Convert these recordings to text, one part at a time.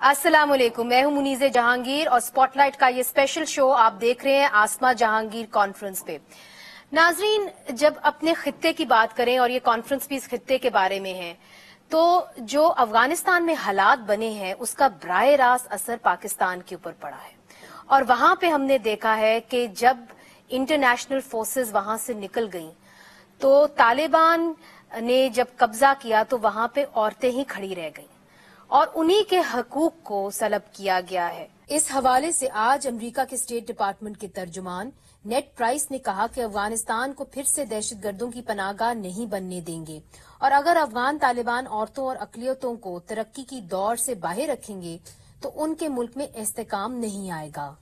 अस्सलाम वालेकुम, मैं हूं मुनीज़ जहांगीर और स्पॉटलाइट का ये स्पेशल शो आप देख रहे हैं आसमा जहांगीर कॉन्फ्रेंस पे। नाजरीन, जब अपने खित्ते की बात करें और ये कॉन्फ्रेंस भी इस खित्ते के बारे में है, तो जो अफगानिस्तान में हालात बने हैं उसका बराह रास्त असर पाकिस्तान के ऊपर पड़ा है। और वहां पे हमने देखा है कि जब इंटरनेशनल फोर्सेस वहां से निकल गईं तो तालिबान ने जब कब्जा किया तो वहां पे औरतें ही खड़ी रह गईं और उन्हीं के हकूक को सलब किया गया है। इस हवाले से आज अमेरिका के स्टेट डिपार्टमेंट के तर्जुमान नेड प्राइस ने कहा कि अफगानिस्तान को फिर से दहशतगर्दों की पनाहगाह नहीं बनने देंगे और अगर अफगान तालिबान औरतों और अकलियतों को तरक्की की दौड़ से बाहर रखेंगे तो उनके मुल्क में इस्तेकाम नहीं आएगा।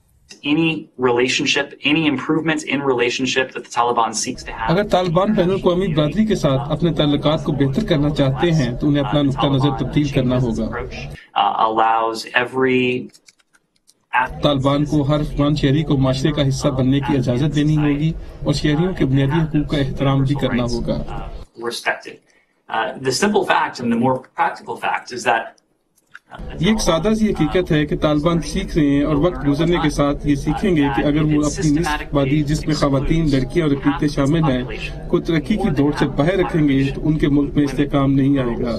Any relationship, any improvements in relationship that the Taliban seeks to have. अगर तालिबान बैनुल अक़वामी बरादरी के साथ अपने ताल्लुकात को बेहतर करना चाहते हैं तो उन्हें अपना नुक्ता नजर तब्दील करना होगा। तालिबान को हर अफगान शहरी को माशरे का हिस्सा बनने की इजाजत देनी होगी और शहरियों के बुनियादी हकूक का एहतराम भी करना होगा। The simple fact and the more practical fact is that ये एक सादा सी हकीकत है कि तालिबान सीख रहे हैं और वक्त गुजरने के साथ ये सीखेंगे कि अगर वो अपनी निस्बवादी जिसमें खवातीन, लड़कियां और अक़लीतें शामिल हैं को तरक्की की दौड़ से बाहर रखेंगे तो उनके मुल्क में इस्तेकाम नहीं आएगा।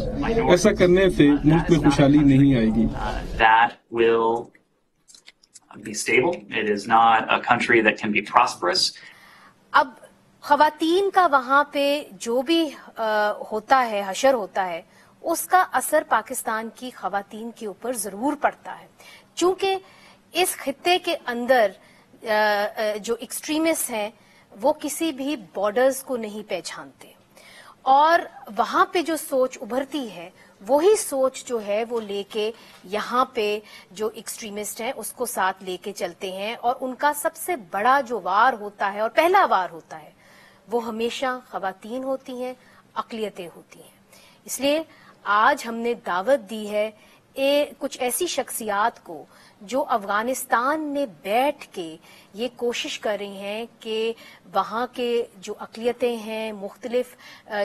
ऐसा करने से मुल्क में खुशहाली नहीं आएगी। अब खवातीन का वहां पे जो भी होता है, हशर होता है, उसका असर पाकिस्तान की खवातीन के ऊपर जरूर पड़ता है, क्योंकि इस खित्ते के अंदर जो एक्सट्रीमिस्ट हैं वो किसी भी बॉर्डर्स को नहीं पहचानते और वहां पे जो सोच उभरती है वही सोच जो है वो लेके यहाँ पे जो एक्सट्रीमिस्ट हैं उसको साथ लेके चलते हैं और उनका सबसे बड़ा जो वार होता है और पहला वार होता है वो हमेशा खवातीन होती हैं, अक़लियतें होती हैं। इसलिए आज हमने दावत दी है कुछ ऐसी शख्सियात को जो अफगानिस्तान में बैठ के ये कोशिश कर रही हैं कि वहाँ के जो अक़लियतें हैं, मुख्तलिफ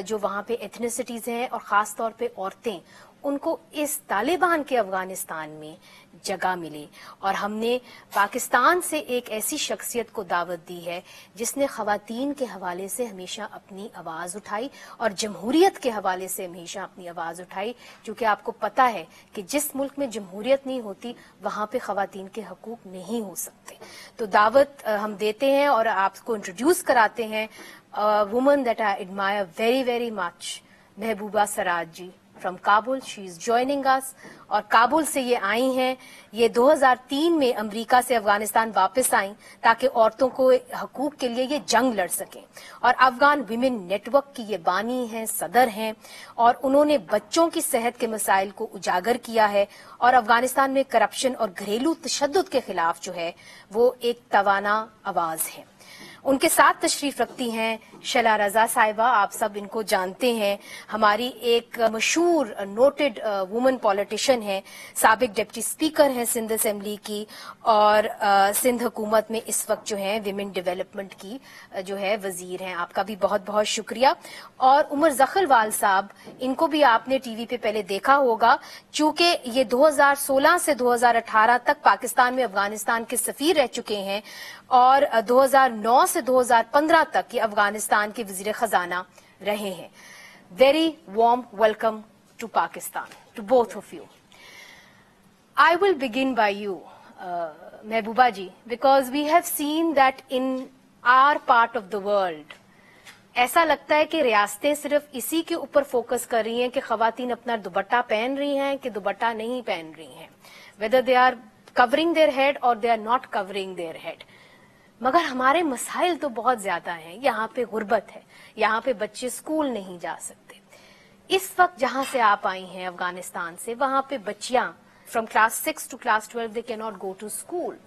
जो वहाँ पे एथनिसिटीज़ हैं और ख़ास तौर पे औरतें, उनको इस तालिबान के अफगानिस्तान में जगह मिले। और हमने पाकिस्तान से एक ऐसी शख्सियत को दावत दी है जिसने खवातीन के हवाले से हमेशा अपनी आवाज़ उठाई और जमहूरियत के हवाले से हमेशा अपनी आवाज़ उठाई, क्योंकि आपको पता है कि जिस मुल्क में जमहूरियत नहीं होती वहाँ पे खवातीन के हकूक नहीं हो सकते। तो दावत हम देते हैं और आपको इंट्रोड्यूस कराते हैं woman that I admire very very much, Mahbouba Seraj ji from Kabul. She is joining us और काबुल से ये आई हैं। ये 2003 में अमेरिका से अफगानिस्तान वापस आई ताकि औरतों को हकूक के लिए ये जंग लड़ सकें और अफगान विमेन नेटवर्क की ये बानी हैं, सदर हैं और उन्होंने बच्चों की सेहत के मसाइल को उजागर किया है और अफगानिस्तान में करप्शन और घरेलू तशद्दुद के खिलाफ जो है वो एक तवाना आवाज है। उनके साथ तशरीफ रखती हैं शला रजा साहिबा, आप सब इनको जानते हैं, हमारी एक मशहूर नोटेड वुमन पॉलिटिशियन है, साबिक डिप्टी स्पीकर हैं सिंध असेंबली की और सिंध हुकूमत में इस वक्त जो है विमेन डेवलपमेंट की जो है वजीर हैं। आपका भी बहुत बहुत शुक्रिया। और उमर जखलवाल साहब, इनको भी आपने टीवी पे पहले देखा होगा, चूंकि ये 2016 से 2018 तक पाकिस्तान में अफगानिस्तान के सफीर रह चुके हैं और 2009 से 2015 तक ये अफगानिस्तान के वजीर खजाना रहे हैं। Very warm welcome to Pakistan to both of you. I will begin by you Mahbouba ji, because we have seen that in our part of the world ऐसा लगता है कि रियासतें सिर्फ इसी के ऊपर फोकस कर रही हैं कि खवातीन अपना दुपट्टा पहन रही हैं कि दुपट्टा नहीं पहन रही हैं, whether they are covering their head और they are not covering their head. मगर हमारे मसाइल तो बहुत ज्यादा हैं। यहाँ पे गुर्बत है, यहाँ पे बच्चे स्कूल नहीं जा सकते। इस वक्त जहाँ से आप आई हैं अफगानिस्तान से, वहाँ पे बच्चियां from class 6 to class 12 they can not go to school.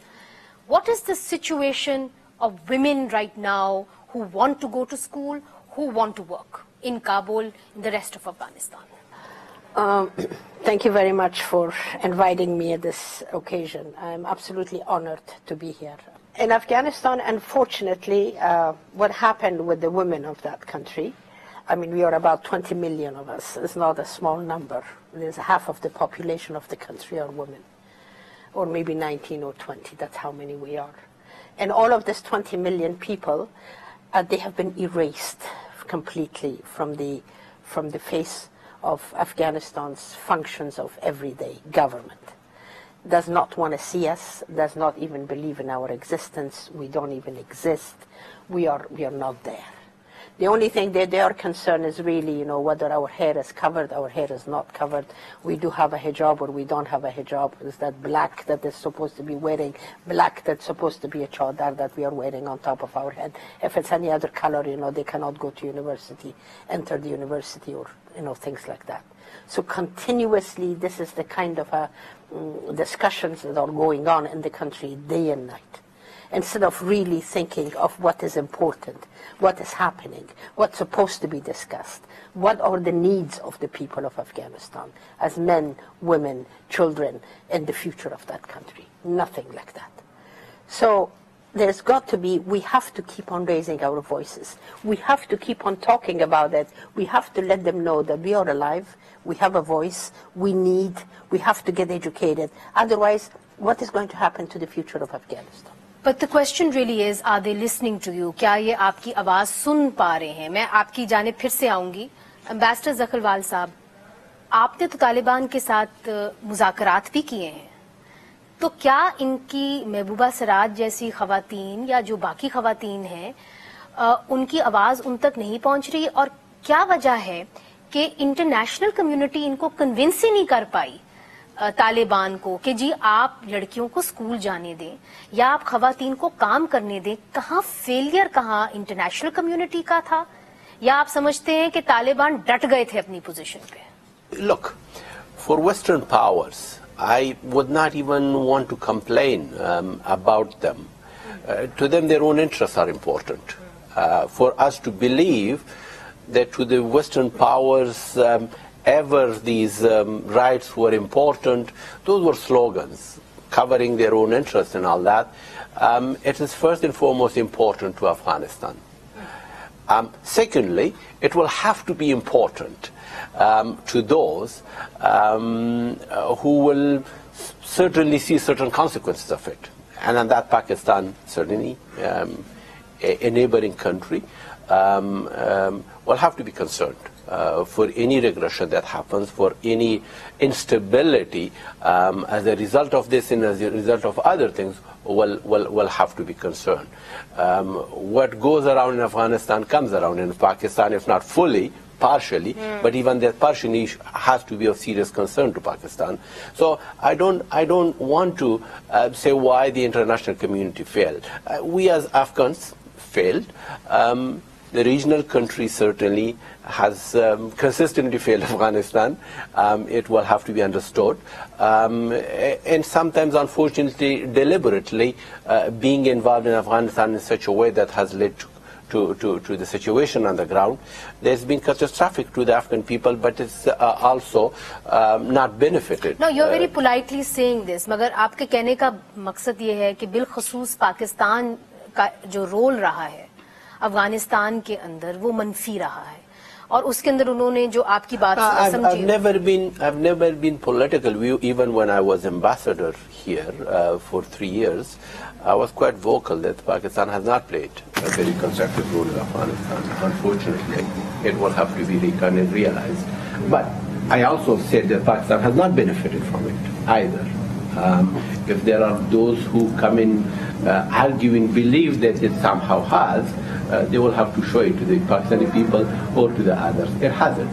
What is the situation of women right now who want to go to school, who want to work in Kabul, in the rest of Afghanistan? Thank you very much for inviting me at this occasion. I'm absolutely honored to be here. In Afghanistan, unfortunately, what happened with the women of that country, I mean, we are about 20 million of us. It's not a small number. There's half of the population of the country are women. or maybe 19 or 20. That's how many we are. And all of this 20 million people, they have been erased completely from the face of Afghanistan's functions of everyday government. Does not want to see us, does not even believe in our existence. We don't even exist. We are not there. The only thing that they are concerned is really, whether our hair is covered, our hair is not covered. We do have a hijab or we don't have a hijab. Is that black that is supposed to be wearing, black that's supposed to be a chadar that we are wearing on top of our head. If it's any other color, they cannot go to university, enter the university, or, things like that. So continuously, this is the kind of discussions that are going on in the country day and night. Instead of really thinking of what is important, what is happening, what's supposed to be discussed, what are the needs of the people of Afghanistan as men, women, children, and the future of that country. Nothing like that. So there's got to be, we have to keep on raising our voices. We have to keep on talking about it. We have to let them know that we are alive, we have a voice, we have to get educated. Otherwise, what is going to happen to the future of Afghanistan? But the question really is, are they listening to you? क्या ये आपकी आवाज सुन पा रहे हैं? मैं आपकी जानिब फिर से आऊंगी। एम्बेसडर ज़खरवाल साहब, आपने तो तालिबान के साथ मुज़ाकरात भी किए हैं, तो क्या इनकी महबूबा सराज जैसी खवातीन या जो बाकी खवातीन हैं, उनकी आवाज उन तक नहीं पहुंच रही? और क्या वजह है कि इंटरनेशनल कम्युनिटी इनको कन्विंस ही नहीं कर पाई तालिबान को कि जी आप लड़कियों को स्कूल जाने दें या आप खवातीन को काम करने दें? कहाँ फेलियर, कहाँ इंटरनेशनल कम्युनिटी का था, या आप समझते हैं कि तालिबान डट गए थे अपनी पोजीशन पे? Look, for Western powers, I would not even want to complain about them. To them, their own interests are important. For us to believe that to the Western powers ever these rights were important, those were slogans covering their own interests and all that. It is first and foremost important to Afghanistan. Secondly, it will have to be important to those who will certainly see certain consequences of it. And on that, Pakistan, certainly a neighboring country, will have to be concerned for any regression that happens, for any instability as a result of this and as a result of other things, will have to be concerned. What goes around in Afghanistan comes around in Pakistan, if not fully, partially, but even that partially has to be of serious concern to Pakistan. So I don't want to say why the international community failed. We as Afghans failed. The regional country certainly has consistently failed Afghanistan. It will have to be understood. And sometimes, unfortunately, deliberately being involved in Afghanistan in such a way that has led to the situation on the ground. There's been catastrophic to the Afghan people, but it's also not benefited. No, you're very politely saying this, मगर आपके कहने का मकसद ये है कि बिलखुसूस पाकिस्तान का जो रोल रहा है अफगानिस्तान के अंदर वो मनफी रहा है, और उसके अंदर उन्होंने जो आपकी बात समझी। I've never been political. Even when I was ambassador here for 3 years, I was quite vocal that Pakistan has not played a very constructive role in Afghanistan. Unfortunately, it will have to be reckoned and realized. But I also said that Pakistan has not benefited from it either. If there are those who come in arguing, believe that it somehow has, they will have to show it to the Pakistani people or to the others. It hasn't.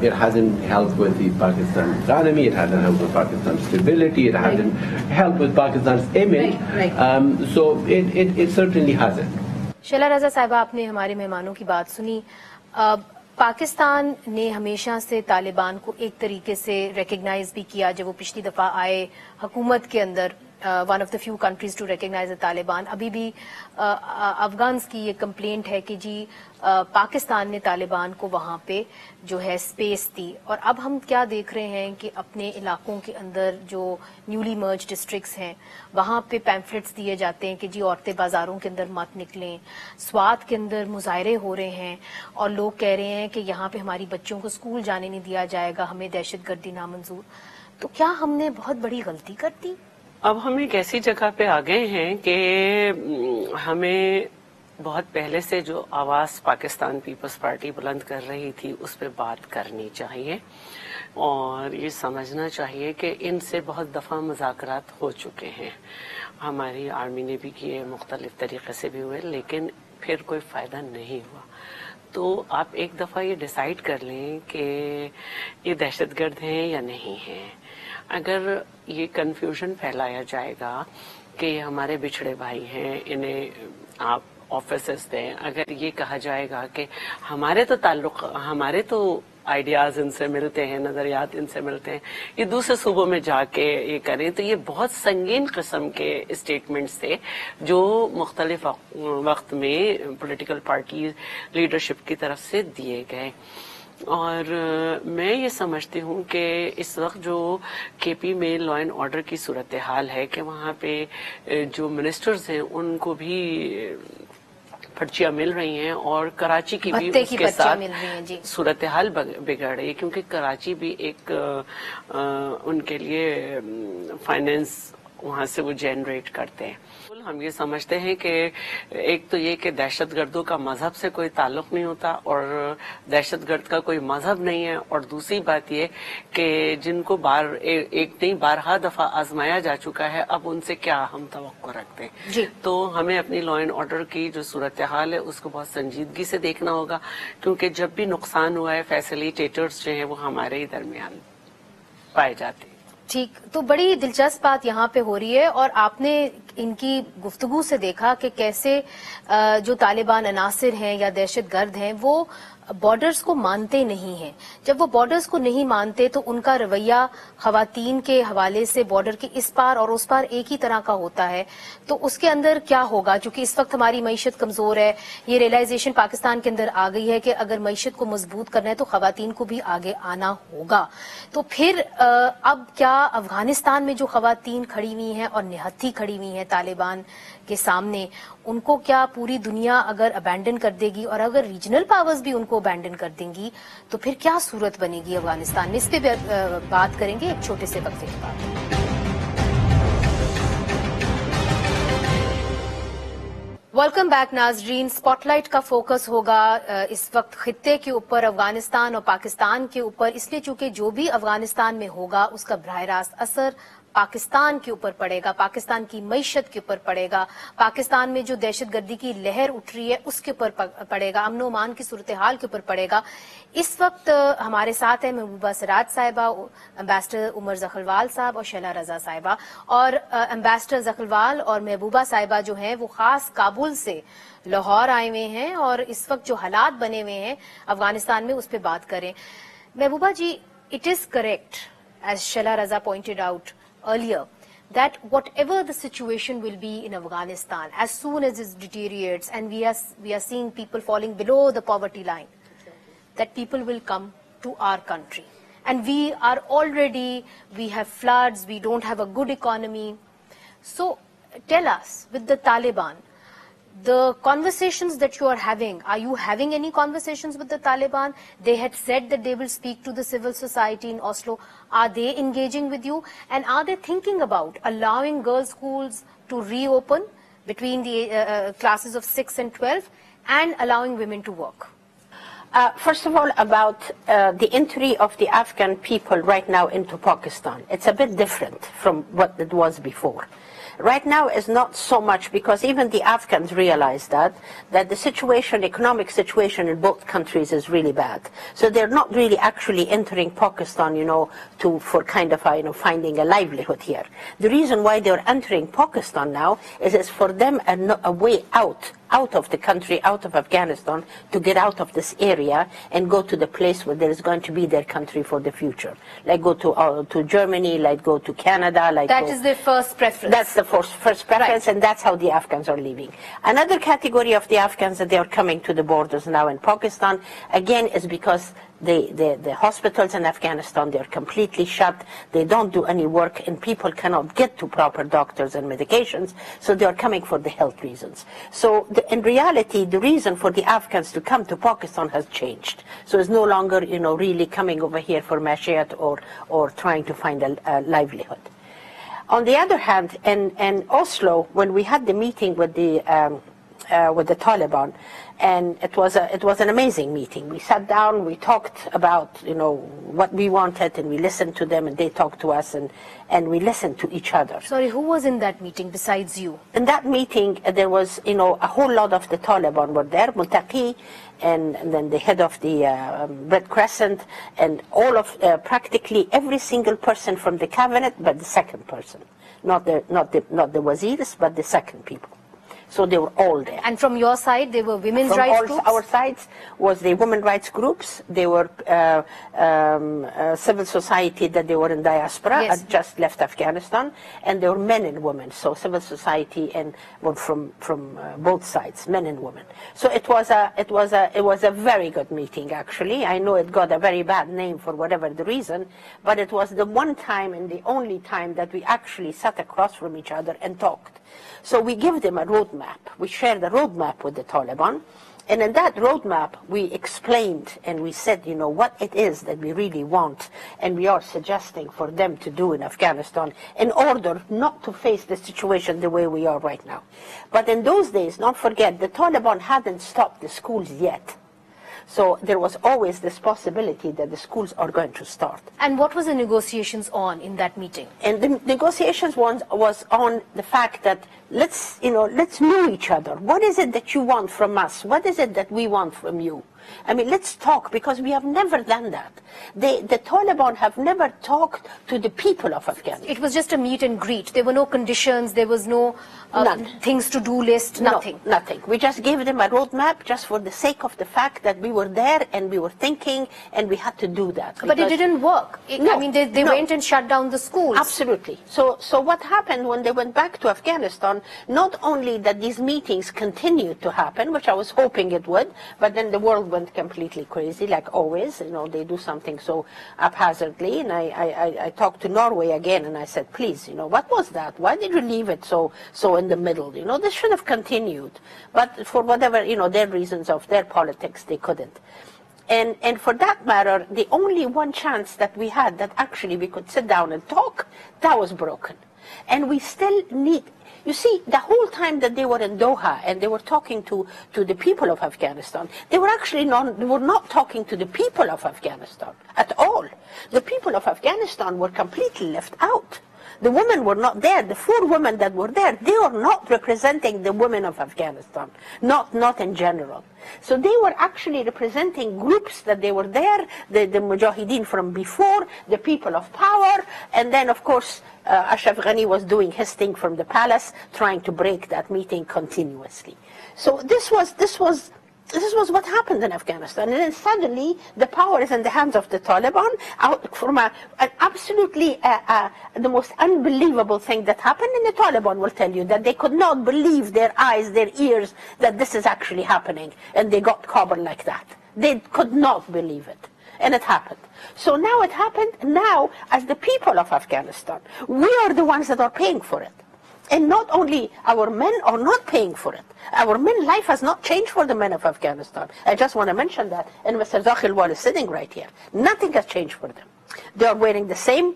It hasn't helped with the Pakistan economy, it hasn't helped with Pakistan's stability, it hasn't helped with Pakistan's image. Right. So it certainly hasn't. Shaila रज़ा साहिबा, आपने हमारे मेहमानों की बात सुनी। पाकिस्तान ने हमेशा से तालिबान को एक तरीके से रिकग्नाइज भी किया। जब वो पिछली दफा आए हुकूमत के अंदर, one of the few countries to recognise the Taliban. अभी भी अफगान्स की ये कंप्लेंट है कि जी पाकिस्तान ने तालिबान को वहां पे जो है स्पेस दी। और अब हम क्या देख रहे हैं कि अपने इलाकों के अंदर जो न्यूली मर्ज डिस्ट्रिक्ट्स हैं वहां पे पैम्फलेट्स दिए जाते हैं कि जी औरतें बाजारों के अंदर मत निकलें। स्वात के अंदर मुजाहरे हो रहे हैं और लोग कह रहे हैं कि यहाँ पे हमारी बच्चों को स्कूल जाने नहीं दिया जाएगा, हमें दहशतगर्दी नामंजूर। तो क्या हमने बहुत बड़ी गलती कर दी? اب ہم ایک ایسی جگہ پہ آ گئے ہیں کہ ہمیں بہت پہلے سے جو آواز پاکستان پیپلز پارٹی بلند کر رہی تھی اس پہ بات کرنی چاہیے اور یہ سمجھنا چاہیے کہ ان سے بہت دفعہ مذاکرات ہو چکے ہیں. ہماری آرمی نے بھی کیے, مختلف طریقے سے بھی ہوئے, لیکن پھر کوئی فائدہ نہیں ہوا. تو آپ ایک دفعہ یہ ڈیسائیڈ کر لیں کہ یہ دہشت گرد ہیں یا نہیں ہیں. اگر یہ کنفیوژن پھیلایا جائے گا کہ یہ ہمارے بچھڑے بھائی ہیں, انہیں آپ آفیسز دیں, اگر یہ کہا جائے گا کہ ہمارے تو آئیڈیاز ان سے ملتے ہیں, نظریات ان سے ملتے ہیں, یہ دوسرے صوبوں میں جا کے یہ کریں, تو یہ بہت سنگین قسم کے اسٹیٹمنٹس تھے جو مختلف وقت میں پولیٹیکل پارٹی لیڈرشپ کی طرف سے دیے گئے. اور میں یہ سمجھتی ہوں کہ اس وقت جو کے پی میں لا اینڈ آرڈر کی صورتحال ہے کہ وہاں پہ جو منسٹرز ہیں ان کو بھی پرچیاں مل رہی ہیں اور کراچی کی بھی اس کے ساتھ صورتحال بگڑ رہی ہے, کیونکہ کراچی بھی ایک ان کے لیے فائنینس وہاں سے وہ جنریٹ کرتے ہیں. ہم یہ سمجھتے ہیں کہ ایک تو یہ کہ دہشت گردوں کا مذہب سے کوئی تعلق نہیں ہوتا اور دہشت گرد کا کوئی مذہب نہیں ہے, اور دوسری بات یہ کہ جن کو ایک نہیں بارہا دفعہ آزمایا جا چکا ہے, اب ان سے کیا ہم توقع رکھتے ہیں. جی. تو ہمیں اپنی لا اینڈ آرڈر کی جو صورتحال ہے اس کو بہت سنجیدگی سے دیکھنا ہوگا, کیونکہ جب بھی نقصان ہوا ہے فیسیلیٹیٹرز جو ہیں وہ ہمارے ہی درمیان پائے جاتے ہیں. ٹھیک, تو بڑی دلچسپ بات یہاں پہ ہو رہی ہے, اور آپ نے ان کی گفتگو سے دیکھا کہ کیسے جو طالبان عناصر ہیں یا دہشت گرد ہیں وہ بارڈرز کو مانتے نہیں ہیں. جب وہ بارڈرز کو نہیں مانتے تو ان کا رویہ خواتین کے حوالے سے بارڈر کے اس پار اور اس پار ایک ہی طرح کا ہوتا ہے, تو اس کے اندر کیا ہوگا؟ چونکہ اس وقت ہماری معیشت کمزور ہے, یہ ریئلائزیشن پاکستان کے اندر آ گئی ہے کہ اگر معیشت کو مضبوط کرنا ہے تو خواتین کو بھی آگے آنا ہوگا. تو پھر اب کیا افغانستان میں جو خواتین کھڑی ہوئی ہیں اور نہتھی کھڑی ہوئی ہیں طالبان کے سامنے, ان کو کیا پوری دنیا اگر ابینڈن کر دے گی اور اگر ریجنل پاورز بھی ان کو ابینڈن کر دیں گی تو پھر کیا صورت بنے گی افغانستان میں؟ اس پہ بات کریں گے ایک چھوٹے سے وقفے کے بعد. ویلکم بیک ناظرین. سپاٹ لائٹ کا فوکس ہوگا اس وقت خطے کے اوپر, افغانستان اور پاکستان کے اوپر, اس لیے چونکہ جو بھی افغانستان میں ہوگا اس کا براہ راست اثر پاکستان کے اوپر پڑے گا, پاکستان کی معیشت کے اوپر پڑے گا, پاکستان میں جو دہشت گردی کی لہر اٹھ رہی ہے اس کے اوپر پڑے گا, امن و امان کی صورتحال کے اوپر پڑے گا. اس وقت ہمارے ساتھ ہیں محبوبہ سراج صاحبہ, امبیسڈر عمر زخلوال صاحب اور شیلا رضا صاحبہ. اور امبیسڈر زخلوال اور محبوبہ صاحبہ جو ہیں وہ خاص کابل سے لاہور آئے ہوئے ہیں اور اس وقت جو حالات بنے ہوئے ہیں افغانستان میں اس پہ بات کریں. Mehbooba ji, it is correct as Sheila Raza pointed out earlier that whatever the situation will be in Afghanistan, as soon as it deteriorates and we are seeing people falling below the poverty line, that people will come to our country. And we have floods, we don't have a good economy. So tell us, with the Taliban, the conversations that you are having, are you having any conversations with the Taliban? They had said that they will speak to the civil society in Oslo. Are they engaging with you? And are they thinking about allowing girls' schools to reopen between the classes of 6 and 12 and allowing women to work? First of all, about the entry of the Afghan people right now into Pakistan. It's a bit different from what it was before. Right now is not so much, because even the Afghans realize that the situation, economic situation in both countries is really bad. So they're not really actually entering Pakistan, for kind of, finding a livelihood here. The reason why they're entering Pakistan now is for them a way out of the country, out of Afghanistan, to get out of this area and go to the place where there is going to be their country for the future. Like go to Germany, like go to Canada. That is their first preference. That's the first preference, right. And that's how the Afghans are leaving. Another category of the Afghans that they are coming to the borders now in Pakistan, again, is because the hospitals in Afghanistan, they're completely shut. They don't do any work, and people cannot get to proper doctors and medications, so they are coming for the health reasons. So in reality, the reason for the Afghans to come to Pakistan has changed. So it's no longer, really coming over here for maishat or trying to find a livelihood. On the other hand, in Oslo, when we had the meeting with the Taliban, and it was an amazing meeting. We sat down, we talked about what we wanted, and we listened to them, and they talked to us, and we listened to each other. Sorry, who was in that meeting besides you? In that meeting, there was a whole lot of the Taliban were there, Multaqi, and then the head of the Red Crescent, and all of practically every single person from the cabinet, but the second person, not the wazirs, but the second people. So they were all there. And from your side, they were women's rights groups? Our sides was the women rights groups. They were civil society that they were in diaspora, yes. Had just left Afghanistan, and they were men and women. So civil society and were from both sides, men and women. So it was a very good meeting, actually. I know it got a very bad name for whatever the reason, but it was the one time and the only time that we actually sat across from each other and talked. So we give them a roadmap. We shared a roadmap with the Taliban. And in that roadmap, we explained and we said, what it is that we really want and we are suggesting for them to do in Afghanistan in order not to face the situation the way we are right now. But in those days, don't forget, the Taliban hadn't stopped the schools yet. So there was always this possibility that the schools are going to start. And what was the negotiations on in that meeting? And the negotiations was on the fact that let's know each other. What is it that you want from us? What is it that we want from you? I mean, let's talk, because we have never done that. The Taliban have never talked to the people of Afghanistan. It was just a meet and greet. There were no conditions. There was no things to do list, nothing. No, nothing. We just gave them a roadmap just for the sake of the fact that we were there and we were thinking and we had to do that. But it didn't work. No, I mean, they went and shut down the schools. Absolutely. So what happened when they went back to Afghanistan, not only that these meetings continued to happen, which I was hoping it would, but then the world went completely crazy, like always. They do something so haphazardly. And I talked to Norway again, and I said, please, what was that? Why did you leave it so in the middle? This should have continued. But for whatever, their reasons of their politics, they couldn't. And for that matter, the only one chance that we had that actually we could sit down and talk, that was broken. And we still need... You see, the whole time that they were in Doha and they were talking to the people of Afghanistan, they were actually not talking to the people of Afghanistan at all. The people of Afghanistan were completely left out. The women were not there. The 4 women that were there, they were not representing the women of Afghanistan, not in general. So they were actually representing groups that they were there, the Mujahideen from before, the people of power, and then, of course, Ashraf Ghani was doing his thing from the palace, trying to break that meeting continuously. So this was what happened in Afghanistan. And then suddenly, the power is in the hands of the Taliban, from an absolutely the most unbelievable thing that happened. And the Taliban will tell you that they could not believe their eyes, their ears, that this is actually happening. And they got Kabul like that. They could not believe it. And it happened. So now it happened. Now, as the people of Afghanistan, we are the ones that are paying for it. And not only our men are not paying for it. Our men life has not changed for the men of Afghanistan. I just want to mention that. And Mr. Zakhilwal is sitting right here. Nothing has changed for them. They are wearing the same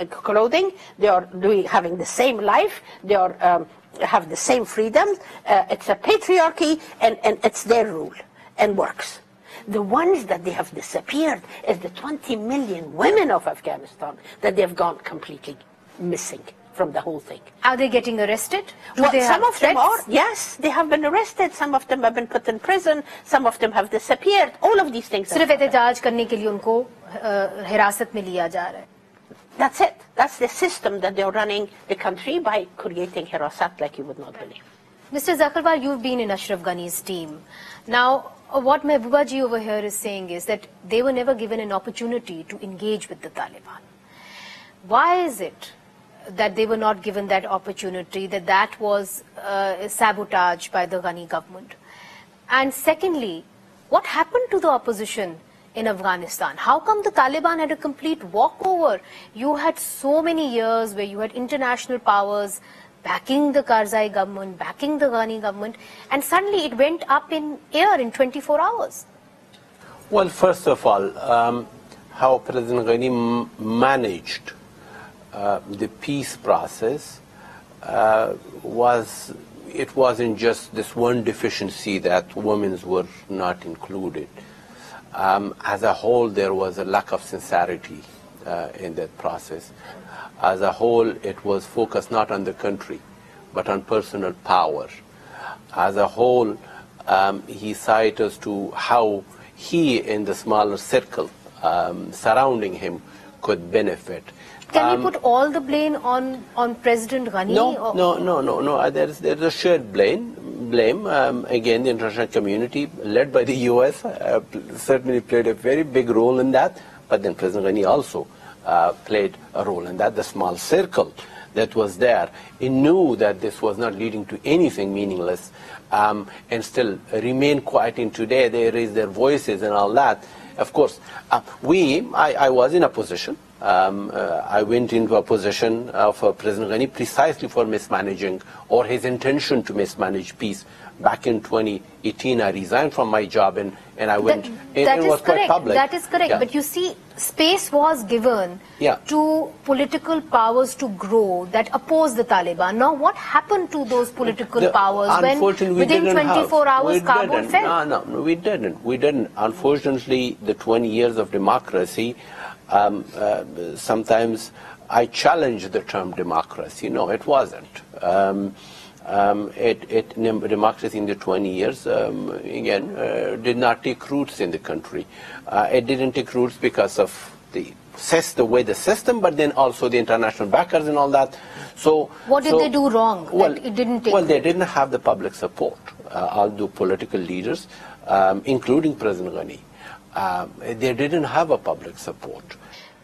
clothing. They are having the same life. They are have the same freedoms. It's a patriarchy, and it's their rule and works. The ones that they have disappeared is the 20 million women of Afghanistan that they have gone completely missing from the whole thing. Are they getting arrested? Some of them are, yes, they have been arrested. Some of them have been put in prison. Some of them have disappeared. All of these things. सिर्फ एहतजाज करने के लिए उनको हिरासत में लिया जा रहा है. That's it. That's the system that they're running the country by creating hirasat like you would not believe. Mr. Zakhilwal, you've been in Ashraf Ghani's team. Now, what Mehbooba ji over here is saying is that they were never given an opportunity to engage with the Taliban. Why is it that they were not given that opportunity, that was sabotage by the Ghani government? And secondly, what happened to the opposition in Afghanistan? How come the Taliban had a complete walkover? You had so many years where you had international powers backing the Karzai government, backing the Ghani government, and suddenly it went up in air in 24 hours. Well, first of all, how President Ghani managed the peace process it wasn't just this one deficiency that women were not included. As a whole, there was a lack of sincerity in that process. As a whole, it was focused not on the country, but on personal power. As a whole, he cited as to how he, in the smaller circle surrounding him, could benefit. Can you put all the blame on President Ghani? No. There's a shared blame. Again, the international community, led by the U.S., certainly played a very big role in that. But then President Ghani also played a role in that. The small circle that was there, he knew that this was not leading to anything meaningless, and still remain quiet. And today they raise their voices and all that. Of course, I was in a position. I went into a position of President Ghani precisely for mismanaging, or his intention to mismanage peace. Back in 2018, I resigned from my job and I went. It was quite public. That is correct. Yeah. But you see, space was given to political powers to grow that oppose the Taliban. Now, what happened to those political powers when within 24 hours Kabul fell? No, we didn't. Unfortunately, the 20 years of democracy, sometimes I challenge the term democracy. No, it wasn't. Democracy in the 20 years, again, did not take roots in the country. It didn't take roots because of the way the system, but then also the international backers and all that. So, what did they do wrong? Well, that it didn't take they didn't have the public support. All the political leaders, including President Ghani, they didn't have a public support.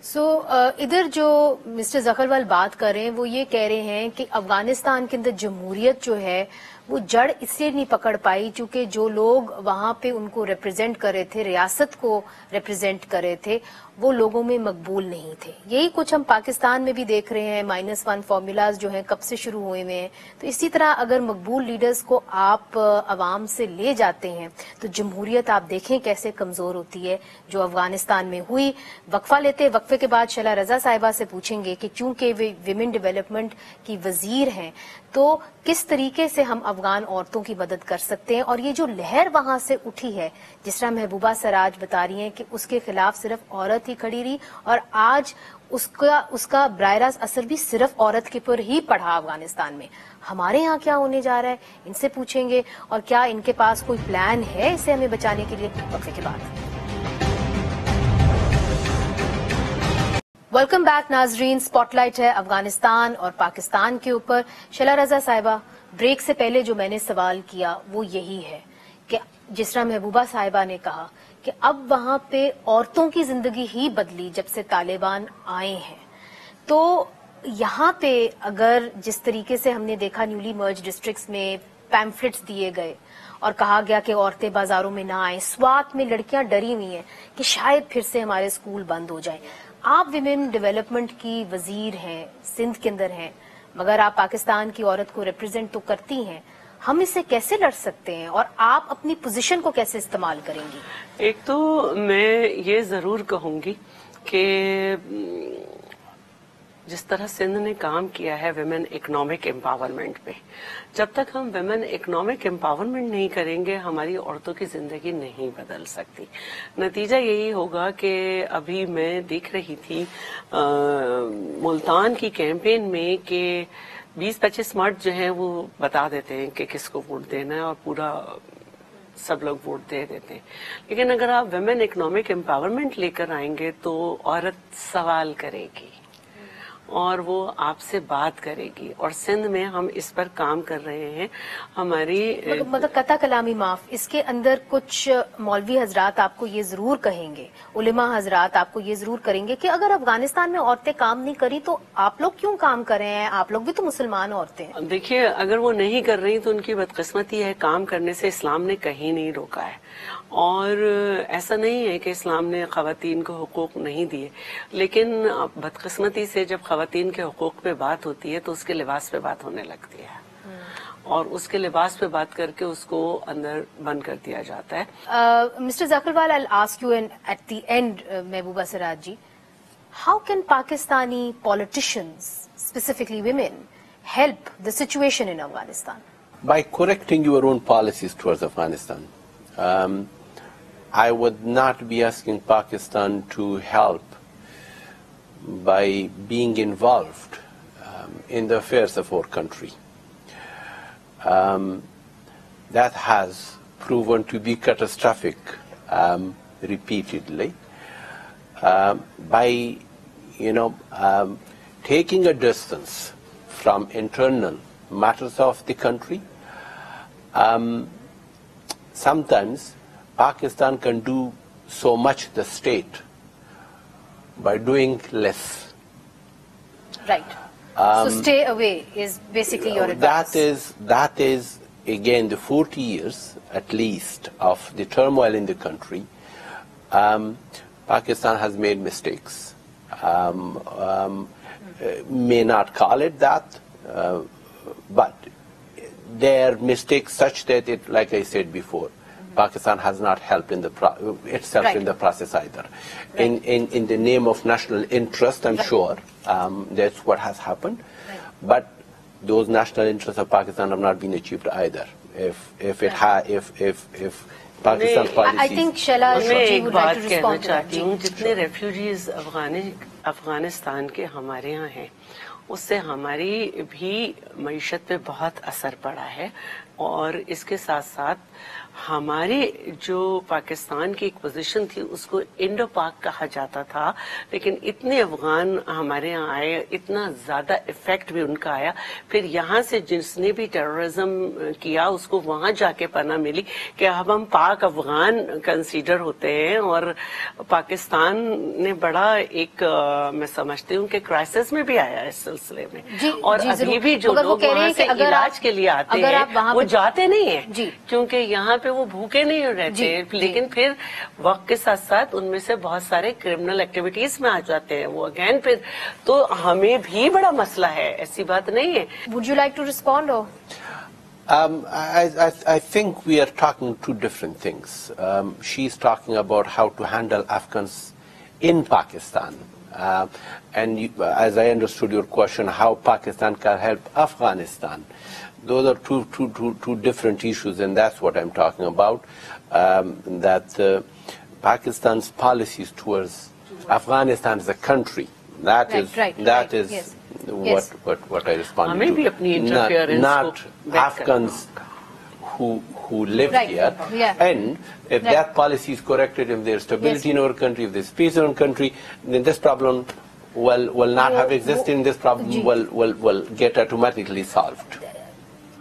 So, इधर जो mister ज़खरवाल बात कर रहे हैं वो ये कह रहे हैं कि अफगानिस्तान के अंदर जमहूरियत जो है वो जड़ इसलिए नहीं पकड़ पाई क्योंकि जो लोग वहां पे उनको रिप्रेजेंट कर रहे थे, रियासत को रिप्रेजेंट कर रहे थे, वो लोगों में मकबूल नहीं थे. यही कुछ हम पाकिस्तान में भी देख रहे हैं. -1 फॉर्मूलाज जो हैं कब से शुरू हुए हुए हैं. तो इसी तरह अगर मकबूल लीडर्स को आप अवाम से ले जाते हैं तो जमहूरियत आप देखें कैसे कमजोर होती है, जो अफगानिस्तान में हुई. वक्फा लेते, वक्फे के बाद शैला रजा साहिबा से पूछेंगे कि चूंकि वे विमेन डेवलपमेंट की वजीर हैं तो किस तरीके से हम अफगान औरतों की मदद कर सकते हैं. और ये जो लहर वहां से उठी है, जिस तरह महबूबा सराज बता रही हैं कि उसके खिलाफ सिर्फ औरत ही खड़ी रही और आज उसका बराह रास्त असर भी सिर्फ औरत के पर ही पड़ा अफगानिस्तान में. हमारे यहाँ क्या होने जा रहा है, इनसे पूछेंगे. और क्या इनके पास कोई प्लान है इसे हमें बचाने के लिए. वक्फे के बाद वेलकम बैक नाजरीन. स्पॉटलाइट है अफगानिस्तान और पाकिस्तान के ऊपर. शैला रजा साहिबा, ब्रेक से पहले जो मैंने सवाल किया वो यही है कि जिस तरह महबूबा साहिबा ने कहा कि अब वहां पे औरतों की जिंदगी ही बदली जब से तालिबान आए हैं. तो यहाँ पे अगर जिस तरीके से हमने देखा न्यूली मर्ज डिस्ट्रिक्ट्स में पैम्फलेट्स दिए गए और कहा गया कि औरतें बाजारों में ना आए, स्वात में लड़कियां डरी हुई हैं कि शायद फिर से हमारे स्कूल बंद हो जाएं. आप विमेन डेवलपमेंट की वजीर हैं, सिंध के अंदर हैं, मगर आप पाकिस्तान की औरत को रिप्रेजेंट तो करती हैं. हम इससे कैसे लड़ सकते हैं और आप अपनी पोजीशन को कैसे इस्तेमाल करेंगी? एक तो मैं ये जरूर कहूंगी कि जिस तरह सिंध ने काम किया है विमेन इकोनॉमिक एम्पावरमेंट पे, जब तक हम विमेन इकोनॉमिक एम्पावरमेंट नहीं करेंगे हमारी औरतों की जिंदगी नहीं बदल सकती. नतीजा यही होगा कि अभी मैं देख रही थी मुल्तान की कैंपेन में कि 20-25 मर्द जो हैं वो बता देते हैं कि किसको वोट देना है और पूरा सब लोग वोट दे देते हैं. लेकिन अगर आप विमेन इकोनॉमिक एम्पावरमेंट लेकर आएंगे तो औरत सवाल करेगी और वो आपसे बात करेगी. और सिंध में हम इस पर काम कर रहे हैं. हमारी मतलब कता कलामी माफ, इसके अंदर कुछ मौलवी हजरात आपको ये जरूर कहेंगे, उलेमा हजरात आपको ये जरूर करेंगे कि अगर अफगानिस्तान में औरतें काम नहीं करी तो आप लोग क्यों काम कर रहे हैं, आप लोग भी तो मुसलमान औरतें हैं. देखिए, अगर वो नहीं कर रही तो उनकी बदकिस्मती है. काम करने से इस्लाम ने कहीं नहीं रोका है और ऐसा नहीं है कि इस्लाम ने खवातीन को हुकूक नहीं दिए. लेकिन बदकिस्मती से जब खवातीन के हुकूक पे बात होती है तो उसके लिबास पे बात होने लगती है और उसके लिबास पे बात करके उसको अंदर बंद कर दिया जाता है. Mister Zakhilwal, I will ask you at the end, Mehbooba Seraj ji, How can Pakistani politicians, specifically women, help the situation in Afghanistan? By correcting your own policies towards Afghanistan. I would not be asking Pakistan to help by being involved in the affairs of our country. That has proven to be catastrophic repeatedly. By taking a distance from internal matters of the country, sometimes Pakistan can do so much, the state, by doing less. Right. So stay away is basically your advice. That is again the 40 years at least of the turmoil in the country. Pakistan has made mistakes. May not call it that, but their mistakes such that it, like I said before, Pakistan has not helped in itself in the process either. In the name of national interest, I'm sure that's what has happened. But those national interests of Pakistan have not been achieved either. If Pakistan's policies. I think Shaila ji would like to respond to that. जितने refugees Afghanistan के हमारे यहाँ हैं, उससे हमारी भी मईशत पे बहुत असर पड़ा है और इसके साथ साथ हमारे जो पाकिस्तान की एक पोजीशन थी उसको इंडो पाक कहा जाता था, लेकिन इतने अफगान हमारे यहाँ आए, इतना ज्यादा इफेक्ट भी उनका आया, फिर यहाँ से जिसने भी टेररिज्म किया उसको वहां जाके पनाह मिली कि अब हम पाक अफगान कंसीडर होते हैं और पाकिस्तान ने बड़ा एक मैं समझती हूँ कि क्राइसिस में भी आया इस सिलसिले में। और अभी भी जो लोग वहाँ से इलाज के लिए आते हैं वो जाते नहीं है क्योंकि यहाँ पे वो भूखे नहीं रहते हैं, लेकिन फिर वक्त के साथ साथ उनमें से बहुत सारे क्रिमिनल एक्टिविटीज में आ जाते हैं वो अगेन फिर, तो हमें भी बड़ा मसला है, ऐसी बात नहीं है। Would you like to respond or? I think we are talking two different things. She's talking about how to handle Afghans in Pakistan. And as I understood your question, how Pakistan can help Afghanistan. Those are two different issues, and that's what I'm talking about. That Pakistan's policies towards Afghanistan as a country, that is what I responded to. Not Afghans who live here. And if that policy is corrected, if there's stability in our country, if there's peace in our country, then this problem will not have existed, and this problem will get automatically solved.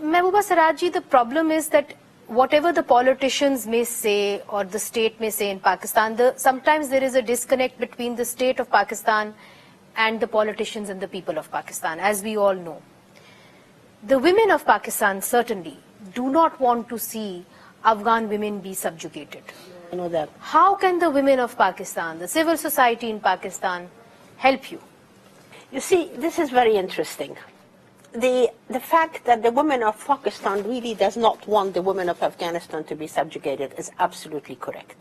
Mehbooba Siraj, the problem is that whatever the politicians may say or the state may say in Pakistan, sometimes there is a disconnect between the state of Pakistan and the politicians and the people of Pakistan, as we all know. The women of Pakistan certainly do not want to see Afghan women be subjugated. I know that. How can the women of Pakistan, the civil society in Pakistan, help you? You see, this is very interesting. The fact that the women of Pakistan really does not want the women of Afghanistan to be subjugated is absolutely correct.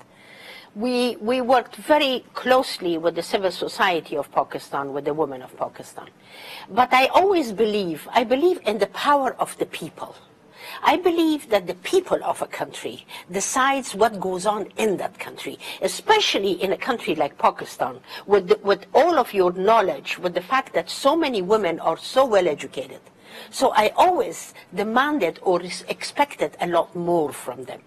We worked very closely with the civil society of Pakistan, with the women of Pakistan. But I believe in the power of the people. I believe that the people of a country decides what goes on in that country, especially in a country like Pakistan, with all of your knowledge, with the fact that so many women are so well educated. So I always demanded or expected a lot more from them.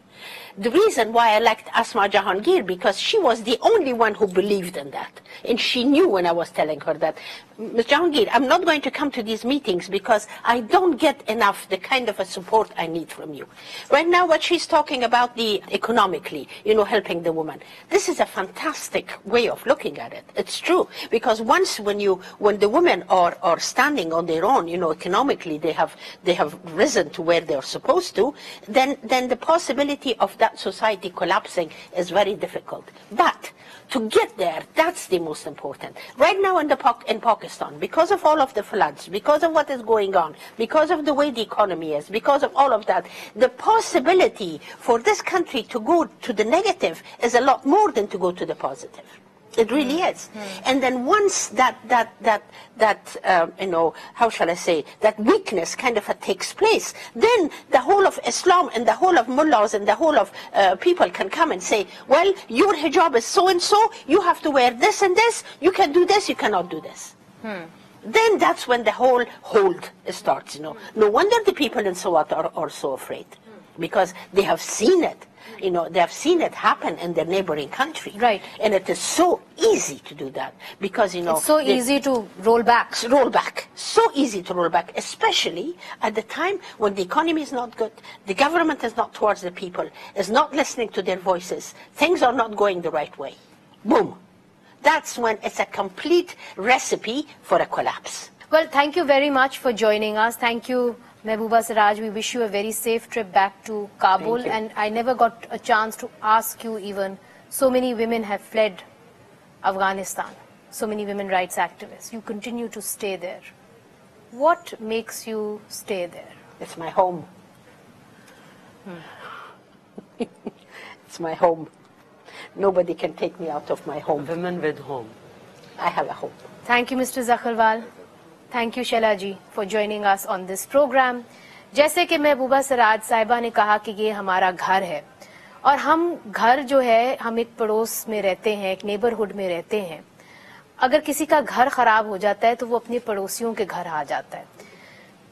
The reason why I liked Asma Jahangir, because she was the only one who believed in that. And she knew when I was telling her that, Ms. Jahangir, I'm not going to come to these meetings because I don't get enough the kind of a support I need from you. Right now, what she's talking about, the economically, helping the woman, this is a fantastic way of looking at it. It's true, because once when the women are standing on their own, economically, they have risen to where they're supposed to, then the possibility of that society collapsing is very difficult. But to get there, that's the most important. Right now in Pakistan, because of all of the floods, because of what is going on, because of the way the economy is, because of all of that, the possibility for this country to go to the negative is a lot more than to go to the positive. It really is. And then once that how shall I say, that weakness kind of takes place, then the whole of Islam and the whole of mullahs and the whole of people can come and say, well, your hijab is so and so, you have to wear this and this, you can do this, you cannot do this. Then that's when the whole hold starts. No wonder the people in Swat are so afraid, because they have seen it. They have seen it happen in their neighboring country. Right. And it is so easy to do that, because, it's so easy to roll back. So easy to roll back, especially at the time when the economy is not good, the government is not towards the people, is not listening to their voices, things are not going the right way. Boom. That's when it's a complete recipe for a collapse. Well, thank you very much for joining us. Thank you, Mehbooba Siraj. We wish you a very safe trip back to Kabul. And I never got a chance to ask you even, so many women have fled Afghanistan, so many women rights activists. You continue to stay there. What makes you stay there? It's my home. It's my home. Nobody can take me out of my home. Women with home. I have a home. Thank you, Mr. Zakharwal. Thank you, Shaila ji, for joining us on this program. जैसे कि महबूबा सिराज साहिबा ने कहा कि ये हमारा घर है, और हम घर जो है, हम एक पड़ोस में रहते हैं, एक नेबरहुड में रहते हैं. अगर किसी का घर खराब हो जाता है तो वो अपने पड़ोसियों के घर आ जाता है.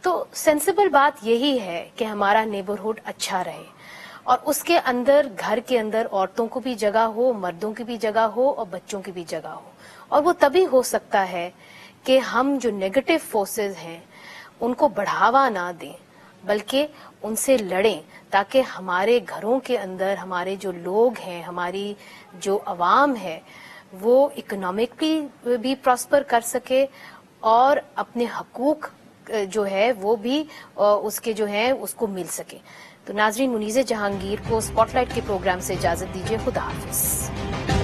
तो सेंसिबल बात यही है कि हमारा नेबरहुड अच्छा रहे, और उसके अंदर, घर के अंदर औरतों को भी जगह हो, मर्दों की भी जगह हो और बच्चों की भी जगह हो. और वो तभी हो सकता है कि हम जो नेगेटिव फोर्सेस हैं उनको बढ़ावा ना दें, बल्कि उनसे लड़ें, ताकि हमारे घरों के अंदर हमारे जो लोग हैं, हमारी जो अवाम है, वो इकोनॉमिकली भी प्रॉस्पर कर सके और अपने हकूक जो है वो भी उसके जो है उसको मिल सके. तो नाजरीन, मुनीज़े जहांगीर को स्पॉटलाइट के प्रोग्राम से इजाजत दीजिए. खुदा हाफिज.